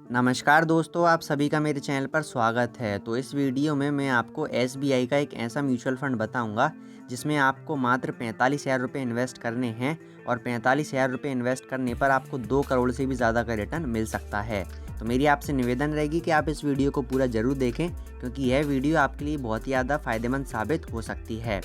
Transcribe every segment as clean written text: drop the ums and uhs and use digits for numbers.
नमस्कार दोस्तों, आप सभी का मेरे चैनल पर स्वागत है। तो इस वीडियो में मैं आपको एसबीआई का एक ऐसा म्यूचुअल फंड बताऊंगा जिसमें आपको मात्र 45,000 रुपये इन्वेस्ट करने हैं और 45,000 रुपये इन्वेस्ट करने पर आपको 2 करोड़ से भी ज़्यादा का रिटर्न मिल सकता है। तो मेरी आपसे निवेदन रहेगी कि आप इस वीडियो को पूरा ज़रूर देखें, क्योंकि यह वीडियो आपके लिए बहुत ही ज़्यादा फ़ायदेमंद साबित हो सकती है।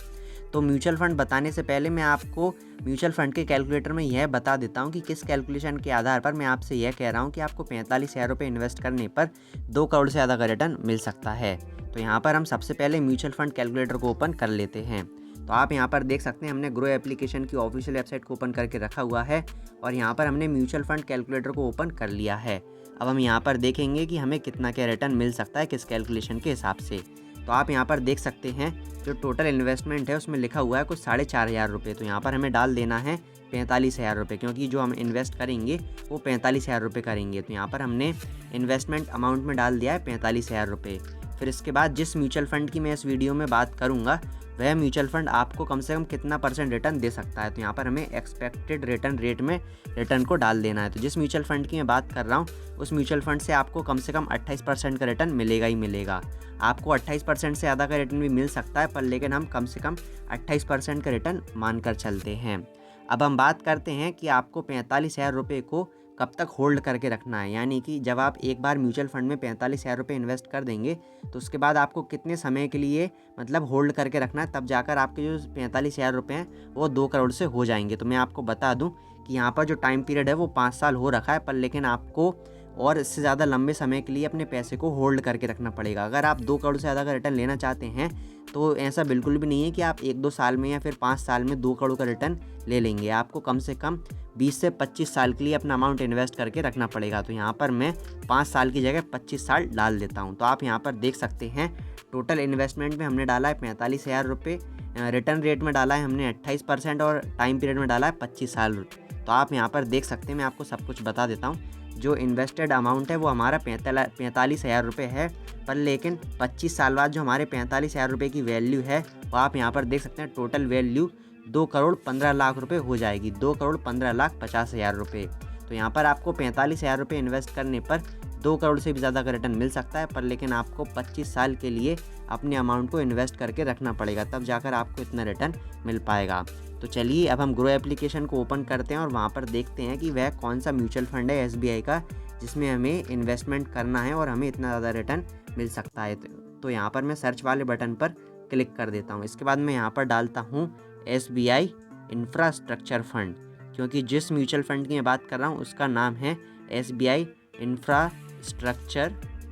तो म्यूचुअल फ़ंड बताने से पहले मैं आपको म्यूचुअल फ़ंड के कैलकुलेटर में यह बता देता हूं कि किस कैलकुलेशन के आधार पर मैं आपसे यह कह रहा हूं कि आपको 45,000 रुपये इन्वेस्ट करने पर 2 करोड़ से ज़्यादा का रिटर्न मिल सकता है। तो यहाँ पर हम सबसे पहले म्यूचुअल फ़ंड कैलकुलेटर को ओपन कर लेते हैं। तो आप यहाँ पर देख सकते हैं हमने ग्रो एप्लीकेशन की ऑफिशियल वेबसाइट को ओपन करके रखा हुआ है और यहाँ पर हमने म्यूचुअल फ़ंड कैलकुलेटर को ओपन कर लिया है। अब हम यहाँ पर देखेंगे कि हमें कितना क्या रिटर्न मिल सकता है किस कैलकुलेशन के हिसाब से। तो आप यहाँ पर देख सकते हैं जो टोटल इन्वेस्टमेंट है उसमें लिखा हुआ है कुछ 4,500 रुपये। तो यहाँ पर हमें डाल देना है 45,000 रुपये, क्योंकि जो हम इन्वेस्ट करेंगे वो 45,000 रुपये करेंगे। तो यहाँ पर हमने इन्वेस्टमेंट अमाउंट में डाल दिया है 45,000 रुपये। फिर इसके बाद जिस म्यूचुअल फ़ंड की मैं इस वीडियो में बात करूँगा वह म्यूचुअल फ़ंड आपको कम से कम कितना परसेंट रिटर्न दे सकता है। तो यहाँ पर हमें एक्सपेक्टेड रिटर्न रेट में रिटर्न को डाल देना है। तो जिस म्यूचुअल फ़ंड की मैं बात कर रहा हूँ उस म्यूचुअल फ़ंड से आपको कम से कम 28% का रिटर्न मिलेगा ही मिलेगा। आपको 28% से ज़्यादा का रिटर्न भी मिल सकता है, पर लेकिन हम कम से कम 28% का रिटर्न मानकर चलते हैं। अब हम बात करते हैं कि आपको 45,000 रुपये को कब तक होल्ड करके रखना है, यानी कि जब आप एक बार म्यूचुअल फंड में 45,000 रुपये इन्वेस्ट कर देंगे तो उसके बाद आपको कितने समय के लिए मतलब होल्ड करके रखना है, तब जाकर आपके जो 45,000 रुपये हैं वो 2 करोड़ से हो जाएंगे। तो मैं आपको बता दूं कि यहाँ पर जो टाइम पीरियड है वो 5 साल हो रखा है, पर लेकिन आपको और इससे ज़्यादा लंबे समय के लिए अपने पैसे को होल्ड करके रखना पड़ेगा। अगर आप 2 करोड़ से ज़्यादा का रिटर्न लेना चाहते हैं तो ऐसा बिल्कुल भी नहीं है कि आप 1-2 साल में या फिर 5 साल में 2 करोड़ का रिटर्न ले लेंगे। आपको कम से कम 20 से 25 साल के लिए अपना अमाउंट इन्वेस्ट करके रखना पड़ेगा। तो यहाँ पर मैं 5 साल की जगह 25 साल डाल देता हूँ। तो आप यहाँ पर देख सकते हैं टोटल इन्वेस्टमेंट में हमने डाला है 45,000 रुपये, रिटर्न रेट में डाला है हमने 28% और टाइम पीरियड में डाला है 25 साल। तो आप यहाँ पर देख सकते हैं, मैं आपको सब कुछ बता देता हूँ। जो इन्वेस्टेड अमाउंट है वो हमारा 45,000 रुपये है, पर लेकिन 25 साल बाद जो हमारे 45,000 रुपये की वैल्यू है वो आप यहाँ पर देख सकते हैं टोटल वैल्यू 2 करोड़ 15 लाख रुपए हो जाएगी, 2 करोड़ 15 लाख 50,000 रुपये। तो यहाँ पर आपको 45,000 रुपये इन्वेस्ट करने पर 2 करोड़ से भी ज़्यादा का रिटर्न मिल सकता है, पर लेकिन आपको 25 साल के लिए अपने अमाउंट को इन्वेस्ट करके रखना पड़ेगा, तब जाकर आपको इतना रिटर्न मिल पाएगा। तो चलिए अब हम ग्रो एप्लीकेशन को ओपन करते हैं और वहाँ पर देखते हैं कि वह कौन सा म्यूचुअल फंड है एसबीआई का जिसमें हमें इन्वेस्टमेंट करना है और हमें इतना ज़्यादा रिटर्न मिल सकता है। तो यहाँ पर मैं सर्च वाले बटन पर क्लिक कर देता हूँ। इसके बाद मैं यहाँ पर डालता हूँ एसबीआई इंफ्रास्ट्रक्चर फंड, क्योंकि जिस म्यूचुअल फंड की मैं बात कर रहा हूँ उसका नाम है एसबीआई इंफ्रास्ट्रक्चर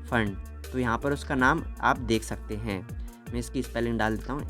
फंड। तो यहाँ पर उसका नाम आप देख सकते हैं। मैं इसकी स्पेलिंग डाल देता हूँ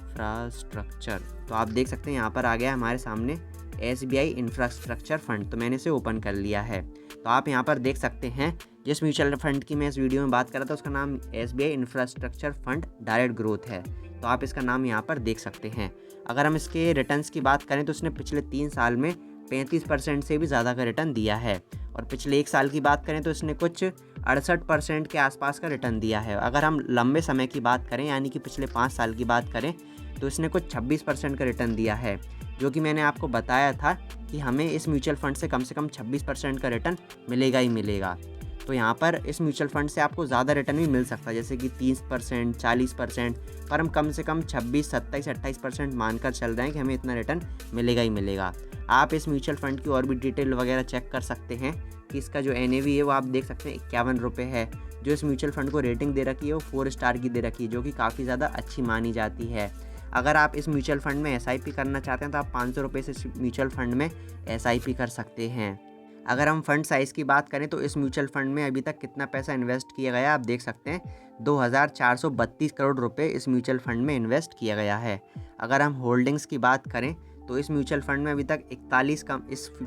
इंफ्रास्ट्रक्चर। तो आप देख सकते हैं यहाँ पर आ गया हमारे सामने एसबीआई इंफ्रास्ट्रक्चर फंड। तो मैंने इसे ओपन कर लिया है। तो आप यहाँ पर देख सकते हैं जिस म्यूचुअल फंड की मैं इस वीडियो में बात कर रहा था उसका नाम SBI infrastructure fund direct growth है। तो आप इसका नाम यहाँ पर देख सकते हैं। अगर हम इसके रिटर्न्स की बात करें तो इसने पिछले 3 साल में 35% से भी ज़्यादा का रिटर्न दिया है, और पिछले 1 साल की बात करें तो इसने कुछ 68% के आसपास का रिटर्न दिया है। अगर हम लंबे समय की बात करें यानी कि पिछले 5 साल की बात करें तो इसने कुछ 26% का रिटर्न दिया है, जो कि मैंने आपको बताया था कि हमें इस म्यूचुअल फंड से कम 26% का रिटर्न मिलेगा ही मिलेगा। तो यहाँ पर इस म्यूचुअल फंड से आपको ज़्यादा रिटर्न भी मिल सकता है, जैसे कि 30%, 40%, पर हम कम से कम 26, 27, 28% मानकर चल रहे हैं कि हमें इतना रिटर्न मिलेगा ही मिलेगा। आप इस म्यूचुअल फंड की और भी डिटेल वगैरह चेक कर सकते हैं कि इसका जो NAV है वो आप देख सकते हैं 51 रुपये है। जो इस म्यूचुअल फंड को रेटिंग दे रखी है वो 4 स्टार की दे रखी है, जो कि काफ़ी ज़्यादा अच्छी मानी जाती है। अगर आप इस म्यूचुअल फंड में SIP करना चाहते हैं तो आप 500 रुपये से म्यूचुअल फंड में SIP कर सकते हैं। अगर हम फंड साइज़ की बात करें तो इस म्यूचुअल फंड में अभी तक कितना पैसा इन्वेस्ट किया गया आप देख सकते हैं, 2,432 करोड़ रुपए इस म्यूचुअल फंड में इन्वेस्ट किया गया है। अगर हम होल्डिंग्स की बात करें तो इस म्यूचुअल फंड में अभी तक 41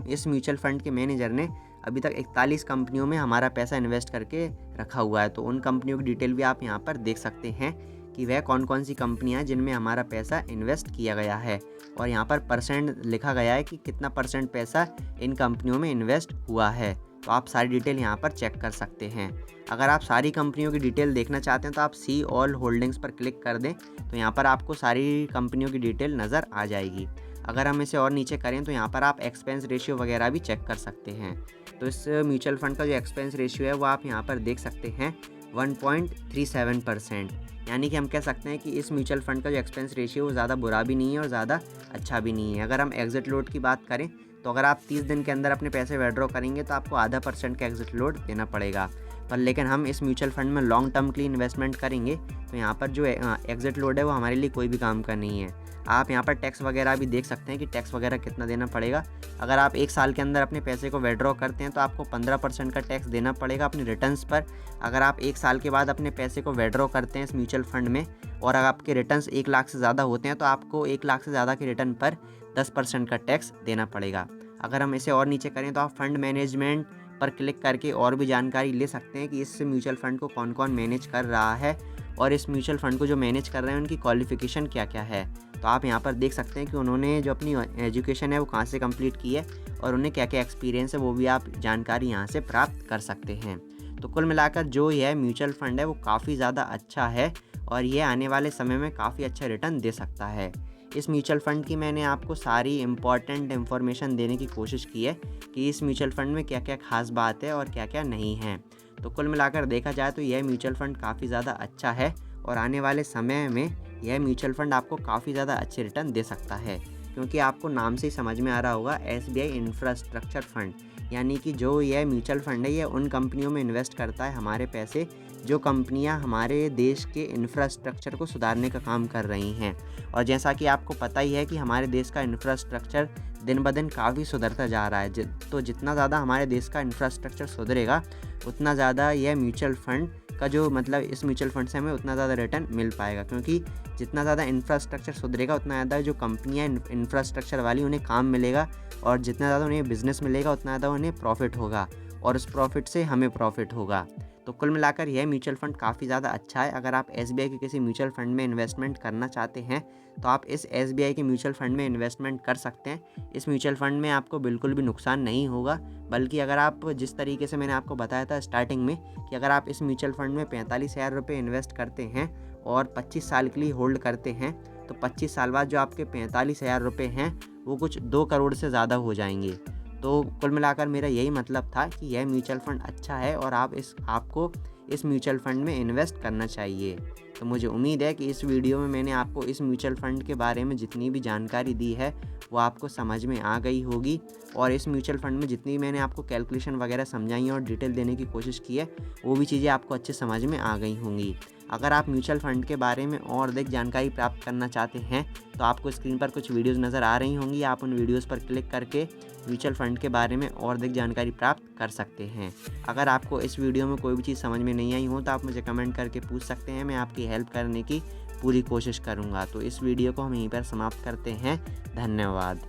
इस म्यूचुअल फंड के मैनेजर ने अभी तक 41 कंपनियों में हमारा पैसा इन्वेस्ट करके रखा हुआ है। तो उन कंपनियों की डिटेल भी आप यहाँ पर देख सकते हैं कि वह कौन कौन सी कंपनियां हैं जिनमें हमारा पैसा इन्वेस्ट किया गया है, और यहाँ पर परसेंट लिखा गया है कि कितना परसेंट पैसा इन कंपनियों में इन्वेस्ट हुआ है। तो आप सारी डिटेल यहाँ पर चेक कर सकते हैं। अगर आप सारी कंपनियों की डिटेल देखना चाहते हैं तो आप सी ऑल होल्डिंग्स पर क्लिक कर दें, तो यहाँ पर आपको सारी कंपनियों की डिटेल नज़र आ जाएगी। अगर हम इसे और नीचे करें तो यहाँ पर आप एक्सपेंस रेशियो वगैरह भी चेक कर सकते हैं। तो इस म्यूचुअल फ़ंड का जो एक्सपेंस रेशियो है वो आप यहाँ पर देख सकते हैं 1.37%। यानी कि हम कह सकते हैं कि इस म्यूचुअल फ़ंड का जो एक्सपेंस रेशियो वो ज़्यादा बुरा भी नहीं है और ज़्यादा अच्छा भी नहीं है। अगर हम एग्ज़िट लोड की बात करें तो अगर आप 30 दिन के अंदर अपने पैसे विड्रॉ करेंगे तो आपको आधा % का एग्ज़िट लोड देना पड़ेगा। पर लेकिन हम इस म्यूचुअल फ़ंड में लॉन्ग टर्म के लिए इन्वेस्टमेंट करेंगे तो यहाँ पर जो एग्ज़िट लोड है वो हमारे लिए कोई भी काम का नहीं है। आप यहाँ पर टैक्स वगैरह भी देख सकते हैं कि टैक्स वगैरह कितना देना पड़ेगा। अगर आप 1 साल के अंदर अपने पैसे को विड्रॉ करते हैं तो आपको 15% का टैक्स देना पड़ेगा अपने रिटर्न्स पर। अगर आप 1 साल के बाद अपने पैसे को विड्रॉ करते हैं इस म्यूचुअल फ़ंड में और अगर आपके रिटर्न्स 1 लाख से ज़्यादा होते हैं तो आपको 1 लाख से ज़्यादा के रिटर्न पर 10% का टैक्स देना पड़ेगा। अगर हम इसे और नीचे करें तो आप फंड मैनेजमेंट पर क्लिक करके और भी जानकारी ले सकते हैं कि इस म्यूचुअल फ़ंड को कौन कौन मैनेज कर रहा है और इस म्यूचुअल फ़ंड को जो मैनेज कर रहे हैं उनकी क्वालिफ़िकेशन क्या क्या है। तो आप यहाँ पर देख सकते हैं कि उन्होंने जो अपनी एजुकेशन है वो कहाँ से कंप्लीट की है और उन्हें क्या क्या एक्सपीरियंस है वो भी आप जानकारी यहाँ से प्राप्त कर सकते हैं। तो कुल मिलाकर जो यह म्यूचुअल फ़ंड है वो काफ़ी ज़्यादा अच्छा है और ये आने वाले समय में काफ़ी अच्छा रिटर्न दे सकता है। इस म्यूचुअल फ़ंड की मैंने आपको सारी इम्पॉर्टेंट इन्फॉर्मेशन देने की कोशिश की है कि इस म्यूचुअल फ़ंड में क्या क्या ख़ास बात है और क्या क्या नहीं है। तो कुल मिलाकर देखा जाए तो यह म्यूचुअल फ़ंड काफ़ी ज़्यादा अच्छा है और आने वाले समय में यह म्यूचुअल फ़ंड आपको काफ़ी ज़्यादा अच्छे रिटर्न दे सकता है, क्योंकि आपको नाम से ही समझ में आ रहा होगा SBI इंफ्रास्ट्रक्चर फ़ंड, यानी कि जो यह म्यूचुअल फ़ंड है यह उन कंपनियों में इन्वेस्ट करता है हमारे पैसे जो कंपनियां हमारे देश के इंफ्रास्ट्रक्चर को सुधारने का काम कर रही हैं। और जैसा कि आपको पता ही है कि हमारे देश का इंफ्रास्ट्रक्चर दिन ब दिन काफ़ी सुधरता जा रहा है। तो जितना ज़्यादा हमारे देश का इंफ्रास्ट्रक्चर सुधरेगा उतना ज़्यादा यह म्यूचुअल फ़ंड का जो मतलब इस म्यूचुअल फ़ंड से हमें उतना ज़्यादा रिटर्न मिल पाएगा, क्योंकि जितना ज़्यादा इंफ्रास्ट्रक्चर सुधरेगा उतना ज़्यादा जो कंपनियां इंफ्रास्ट्रक्चर वाली उन्हें काम मिलेगा और जितना ज़्यादा उन्हें बिज़नेस मिलेगा उतना ज़्यादा उन्हें प्रॉफिट होगा और उस प्रॉफिट से हमें प्रॉफिट होगा। तो कुल मिलाकर यह म्यूचुअल फ़ंड काफ़ी ज़्यादा अच्छा है। अगर आप SBI के किसी म्यूचुअल फ़ंड में इन्वेस्टमेंट करना चाहते हैं तो आप इस SBI के म्यूचुअल फ़ंड में इन्वेस्टमेंट कर सकते हैं। इस म्यूचुअल फ़ंड में आपको बिल्कुल भी नुकसान नहीं होगा, बल्कि अगर आप जिस तरीके से मैंने आपको बताया था स्टार्टिंग में कि अगर आप इस म्यूचुअल फ़ंड में 45,000 रुपये इन्वेस्ट करते हैं और 25 साल के लिए होल्ड करते हैं तो 25 साल बाद जो आपके 45,000 रुपये हैं वो कुछ 2 करोड़ से ज़्यादा हो जाएंगे। तो कुल मिलाकर मेरा यही मतलब था कि यह म्यूचुअल फ़ंड अच्छा है और आपको इस म्यूचुअल फ़ंड में इन्वेस्ट करना चाहिए। तो मुझे उम्मीद है कि इस वीडियो में मैंने आपको इस म्यूचुअल फ़ंड के बारे में जितनी भी जानकारी दी है वो आपको समझ में आ गई होगी और इस म्यूचुअल फ़ंड में जितनी मैंने आपको कैलकुलेशन वगैरह समझाई और डिटेल देने की कोशिश की है वो भी चीज़ें आपको अच्छे समझ में आ गई होंगी। अगर आप म्यूचुअल फ़ंड के बारे में और अधिक जानकारी प्राप्त करना चाहते हैं तो आपको स्क्रीन पर कुछ वीडियोज़ नज़र आ रही होंगी, आप उन वीडियोज़ पर क्लिक करके म्यूचुअल फ़ंड के बारे में और अधिक जानकारी प्राप्त कर सकते हैं। अगर आपको इस वीडियो में कोई भी चीज़ समझ में नहीं आई हो तो आप मुझे कमेंट करके पूछ सकते हैं, मैं आपकी हेल्प करने की पूरी कोशिश करूँगा। तो इस वीडियो को हम यहीं पर समाप्त करते हैं। धन्यवाद।